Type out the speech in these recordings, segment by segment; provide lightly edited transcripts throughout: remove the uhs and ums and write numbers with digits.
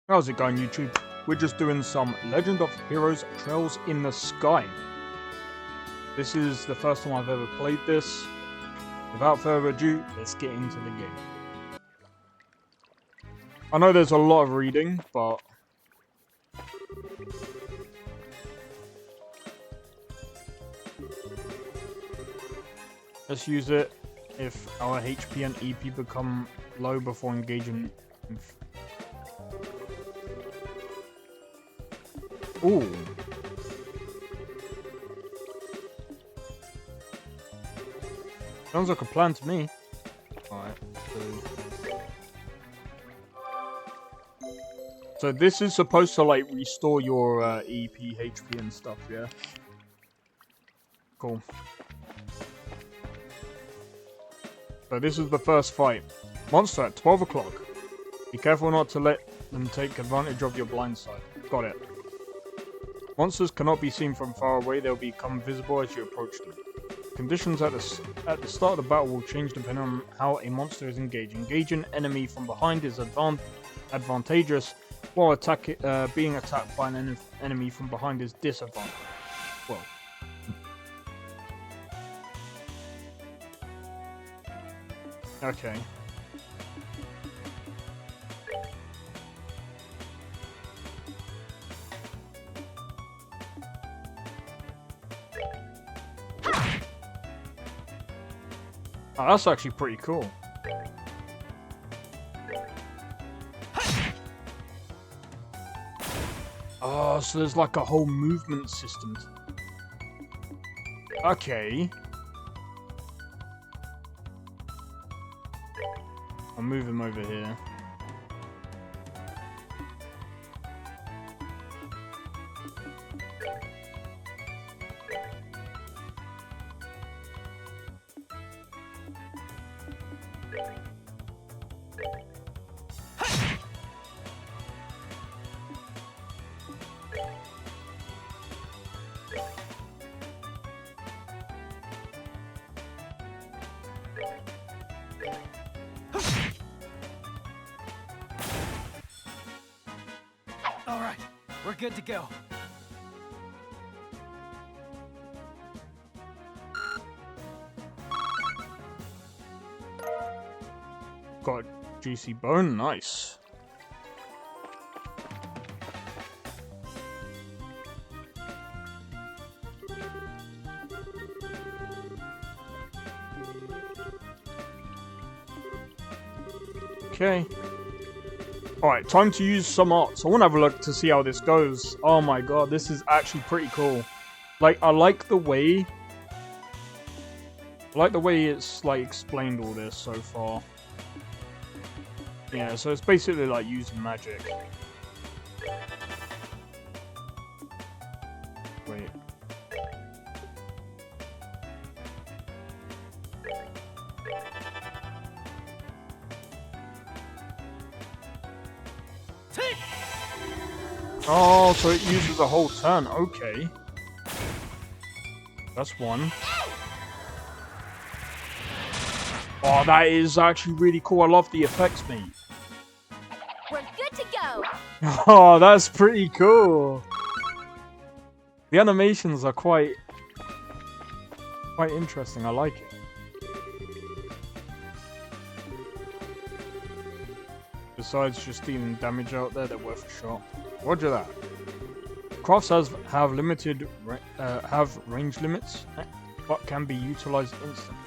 How's it going, YouTube? We're just doing some Legend of Heroes Trails in the Sky. This is the first time I've ever played this. Without further ado, let's get into the game. I know there's a lot of reading, but let's use it if our HP and EP become low before engaging. Ooh. Sounds like a plan to me. Alright, so this is supposed to like restore your EP, HP and stuff, yeah? Cool. So this is the first fight. Monster at 12 o'clock. Be careful not to let them take advantage of your blind side. Got it. Monsters cannot be seen from far away, they'll become visible as you approach them. Conditions at the start of the battle will change depending on how a monster is engaged. Engaging enemy from behind is advantageous, while being attacked by an enemy from behind is disadvantageous. Well. Okay. Oh, that's actually pretty cool. Oh, so there's like a whole movement system. Okay. I'll move him over here. All right, we're good to go. Got juicy bone, nice. Okay. Alright, time to use some arts. I want to have a look to see how this goes. Oh my god, this is actually pretty cool. Like, I like the way it's, like, explained all this so far. Yeah, so it's basically like using magic. Wait. Oh, so it uses a whole turn. Okay. That's one. Oh, that is actually really cool. I love the effects, mate. We're good to go. Oh, that's pretty cool. The animations are quite interesting. I like it. Besides just dealing damage out there, they're worth a shot. Roger that. Crafts have range limits, but can be utilized instantly.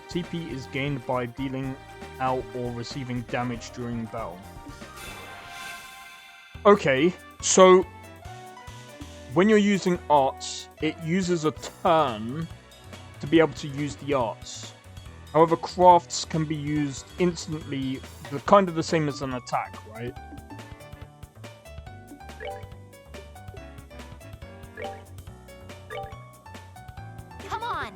TP is gained by dealing out or receiving damage during battle. Okay, so when you're using arts, it uses a turn to be able to use the arts. However, crafts can be used instantly, kind of the same as an attack, right? Come on.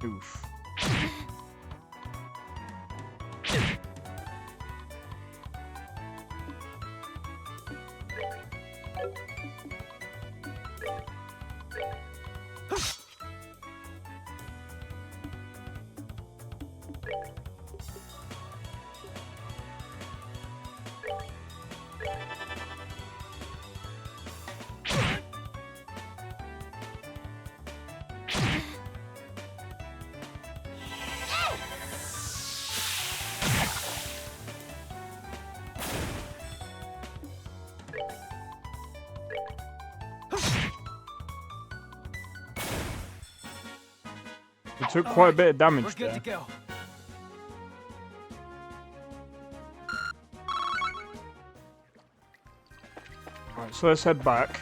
Oof. We took quite a bit of We're damage good there. to go. Alright, so let's head back.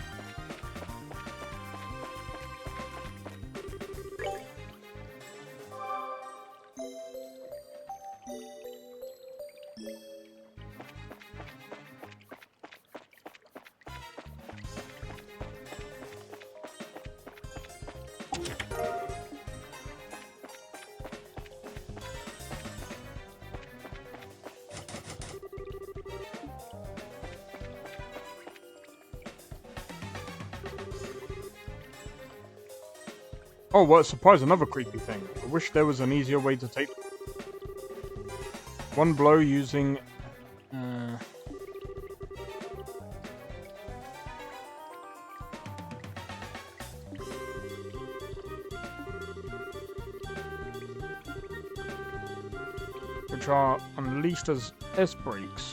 Oh, what a surprise, another creepy thing. I wish there was an easier way to take one blow using... which are unleashed as S-brakes.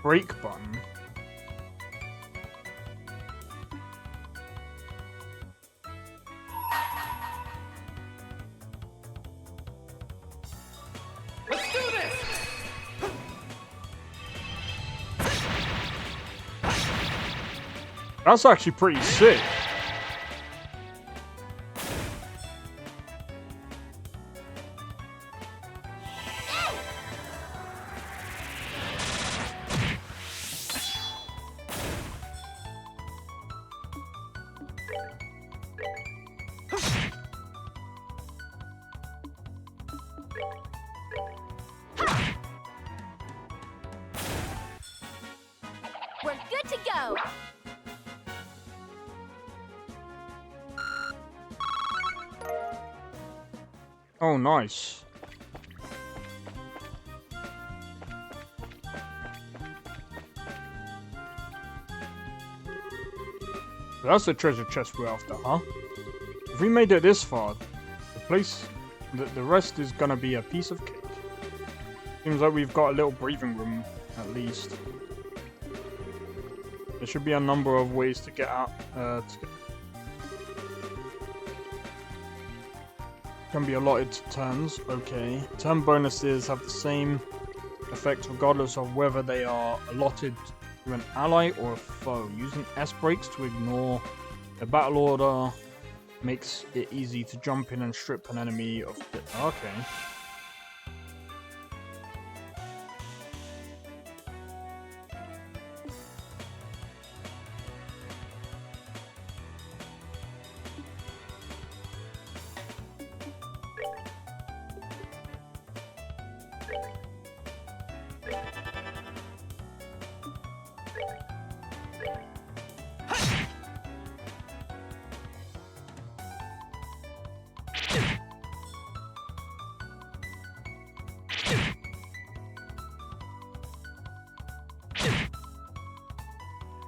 Brake button. Let's do this! That's actually pretty sick. We're good to go. Oh, nice. That's the treasure chest we're after, huh? If we made it this far, the rest is gonna be a piece of cake. Seems like we've got a little breathing room, at least. There should be a number of ways to get out. Can be allotted to turns. Okay. Turn bonuses have the same effect regardless of whether they are allotted to an ally or a foe. Using S-brakes to ignore the battle order makes it easy to jump in and strip an enemy of the... Okay.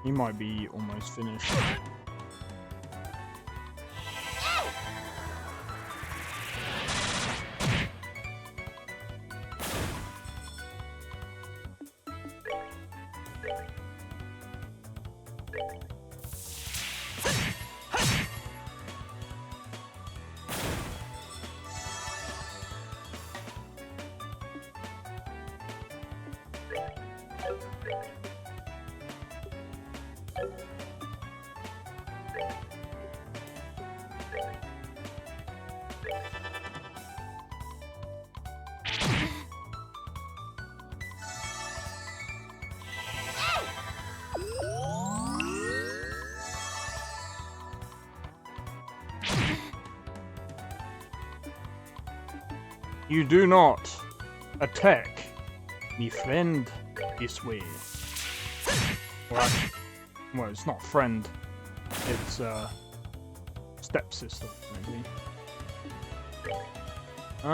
He might be almost finished. You do not attack me friend this way. Well, it's not friend. It's stepsister, maybe. Here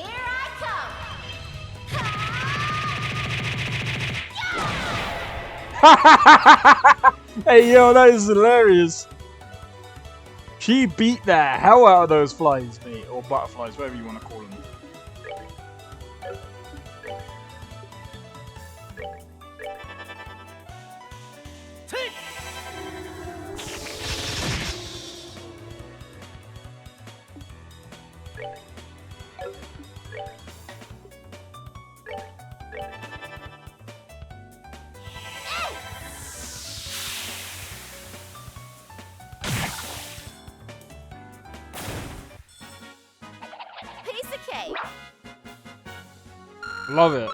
I come! Hey yo, that is hilarious. She beat the hell out of those flies, mate, or butterflies, whatever you want to call them. Piece of cake. Love it.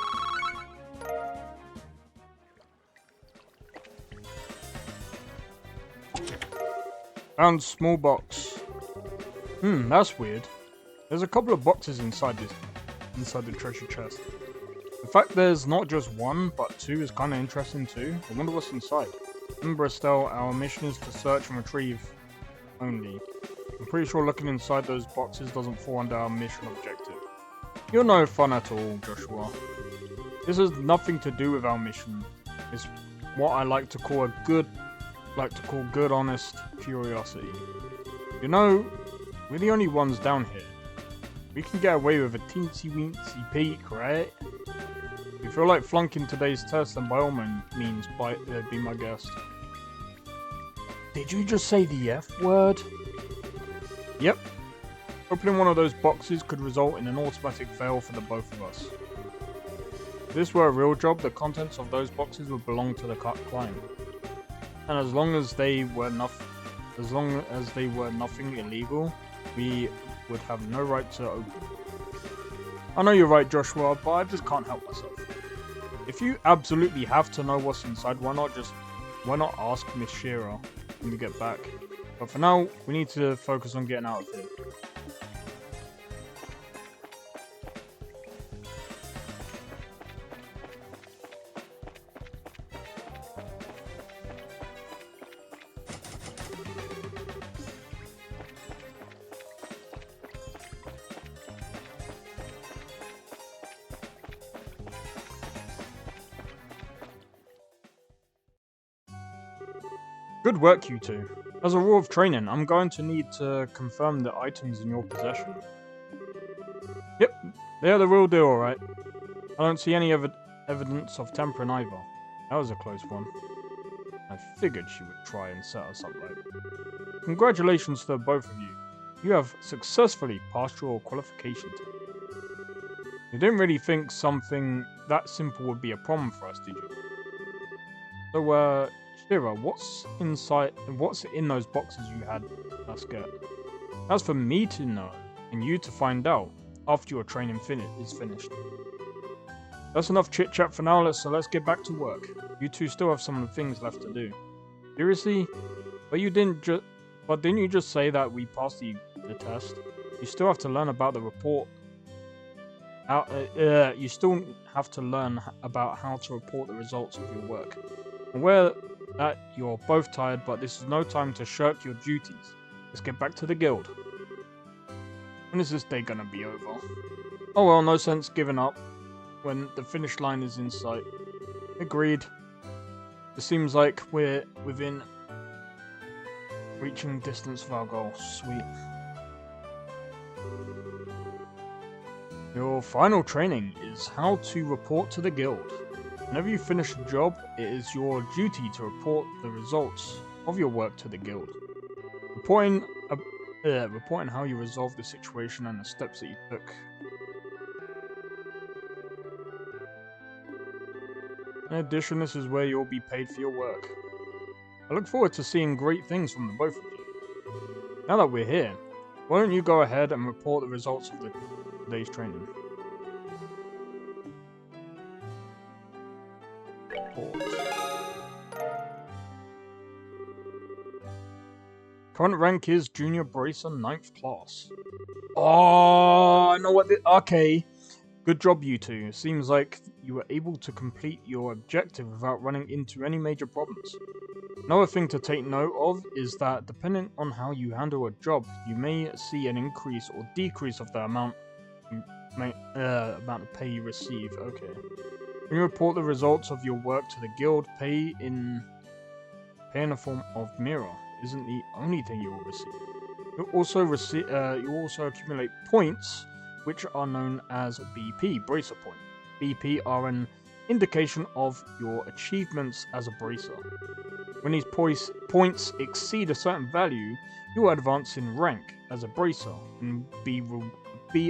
Found small box. That's weird. There's a couple of boxes inside the treasure chest. The fact there's not just one, but two is kind of interesting too. I wonder what's inside. Remember, Estelle, our mission is to search and retrieve only. I'm pretty sure looking inside those boxes doesn't fall under our mission objective. You're no fun at all, Joshua. This has nothing to do with our mission. It's what I like to call good, honest curiosity. You know, we're the only ones down here. We can get away with a teensy-weensy peek, right? If you feel like flunking today's test, then by all means, be my guest. Did you just say the F word? Yep. Opening one of those boxes could result in an automatic fail for the both of us. If this were a real job, the contents of those boxes would belong to the client. And as long as they were nothing illegal, we would have no right to open. I know you're right, Joshua, but I just can't help myself. If you absolutely have to know what's inside, why not ask Miss Shearer when we get back? But for now, we need to focus on getting out of here. Good work, you two. As a rule of training, I'm going to need to confirm the items in your possession. Yep, they're the real deal, alright. I don't see any evidence of tampering either. That was a close one. I figured she would try and set us up right. Congratulations to both of you. You have successfully passed your qualification test. You didn't really think something that simple would be a problem for us, did you? So, Shira, what's in those boxes you had us get? That's for me to know, and you to find out after your training is finished. That's enough chit-chat for now, so let's get back to work. You two still have some things left to do. Seriously? But didn't you just say that we passed the test? You still have to learn about the report. You still have to learn about how to report the results of your work. I'm aware that you're both tired, but this is no time to shirk your duties. Let's get back to the guild. When is this day gonna be over? Oh well, no sense giving up when the finish line is in sight. Agreed. It seems like we're within reaching distance of our goal. Sweet. Your final training is how to report to the guild. Whenever you finish a job, it is your duty to report the results of your work to the guild. Reporting how you resolved the situation and the steps that you took. In addition, this is where you'll be paid for your work. I look forward to seeing great things from the both of you. Now that we're here, why don't you go ahead and report the results of today's training? Report. Current rank is Junior Bracer 9th class. Oh, I know what okay. Good job, you two. Seems like you were able to complete your objective without running into any major problems. Another thing to take note of is that depending on how you handle a job, you may see an increase or decrease of the amount of pay you receive. Okay. When you report the results of your work to the guild, pay in a form of mirror isn't the only thing you will receive. You also accumulate points, which are known as BP, Bracer Point. BP are an indication of your achievements as a bracer. When these points exceed a certain value, you will advance in rank as a bracer and be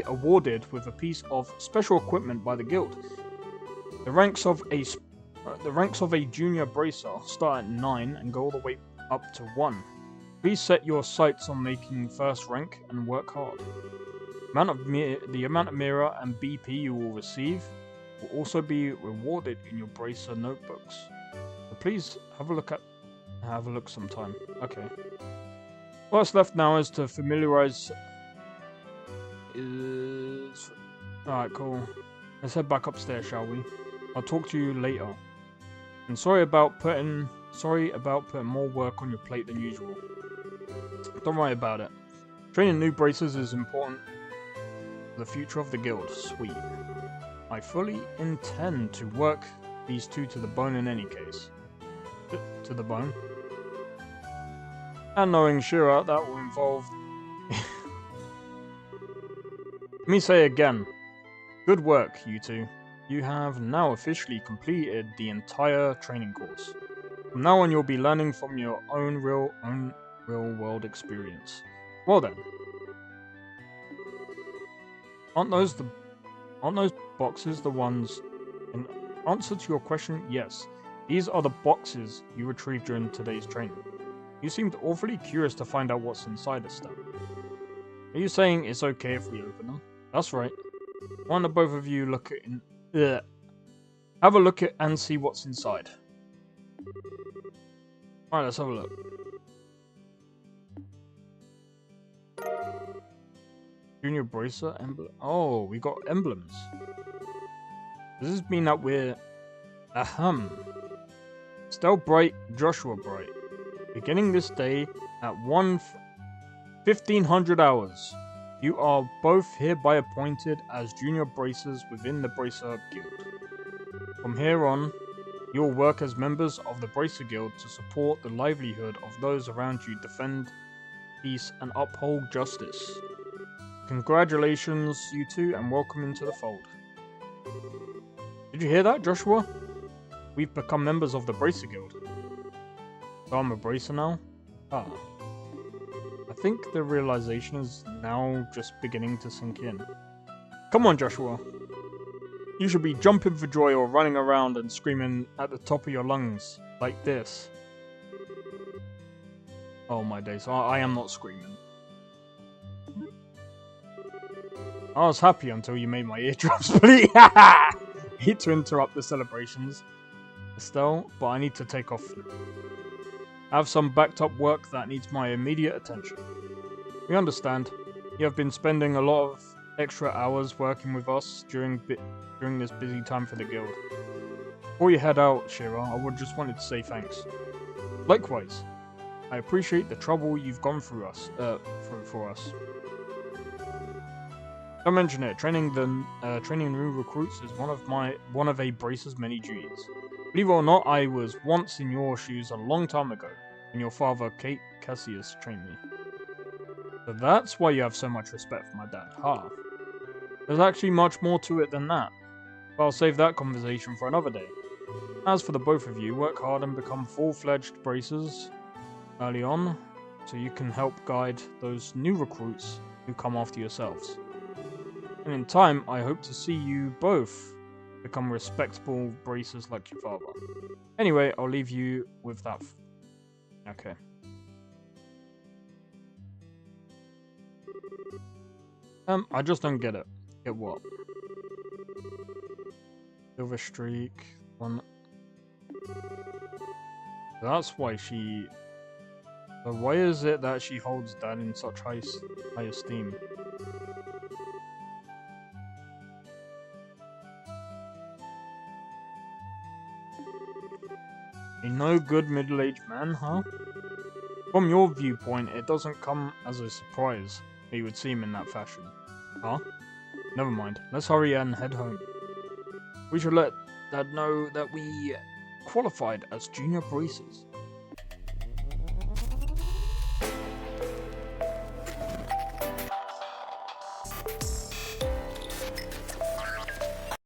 awarded with a piece of special equipment by the guild. The ranks of a junior bracer start at 9 and go all the way up to 1. Please set your sights on making first rank and work hard. The amount of mirror and BP you will receive will also be rewarded in your bracer notebooks. So please have a look sometime. Okay. What's left now is to familiarize. Alright, cool. Let's head back upstairs, shall we? I'll talk to you later. And sorry about putting more work on your plate than usual. Don't worry about it. Training new bracers is important for the future of the guild. Sweet. I fully intend to work these two to the bone in any case. To the bone. And knowing Shira, that will involve... Let me say again. Good work, you two. You have now officially completed the entire training course. From now on, you'll be learning from your own real-world experience. Well then. Aren't those boxes the ones... In answer to your question, yes. These are the boxes you retrieved during today's training. You seemed awfully curious to find out what's inside this stuff. Are you saying it's okay if we open them? That's right. Why don't both of you look at have a look at and see what's inside. Alright, let's have a look. Junior Bracer emblem. Oh, we got emblems. Does this mean that we're... Stell Bright, Joshua Bright. Beginning this day at 1500 hours. You are both hereby appointed as junior bracers within the Bracer Guild. From here on, you will work as members of the Bracer Guild to support the livelihood of those around you, defend peace, and uphold justice. Congratulations, you two, and welcome into the fold. Did you hear that, Joshua? We've become members of the Bracer Guild. So I'm a bracer now? Ah. I think the realization is now just beginning to sink in. Come on, Joshua. You should be jumping for joy or running around and screaming at the top of your lungs, like this. Oh my days, I am not screaming. I was happy until you made my eardrums bleed. Hate to interrupt the celebrations, Estelle, but I need to take off now. I have some backed up work that needs my immediate attention. We understand. You have been spending a lot of extra hours working with us during this busy time for the guild. Before you head out, Shira, I just wanted to say thanks. Likewise, I appreciate the trouble you've gone through for us. Don't mention it. Training new recruits is one of a bracer's many duties. Believe it or not, I was once in your shoes a long time ago, when your father, Kate Cassius, trained me. So that's why you have so much respect for my dad, huh? There's actually much more to it than that, but I'll save that conversation for another day. As for the both of you, work hard and become full-fledged bracers early on, so you can help guide those new recruits who come after yourselves. And in time, I hope to see you both become respectable bracers like your father. Anyway, I'll leave you with that Okay. I just don't get it. Get what? Silver streak. One. That's why she... So why is it that she holds Dad in such high esteem? A no good middle-aged man, huh? From your viewpoint, it doesn't come as a surprise that you would see him in that fashion. Huh? Never mind. Let's hurry and head home. We should let Dad know that we qualified as junior baristas.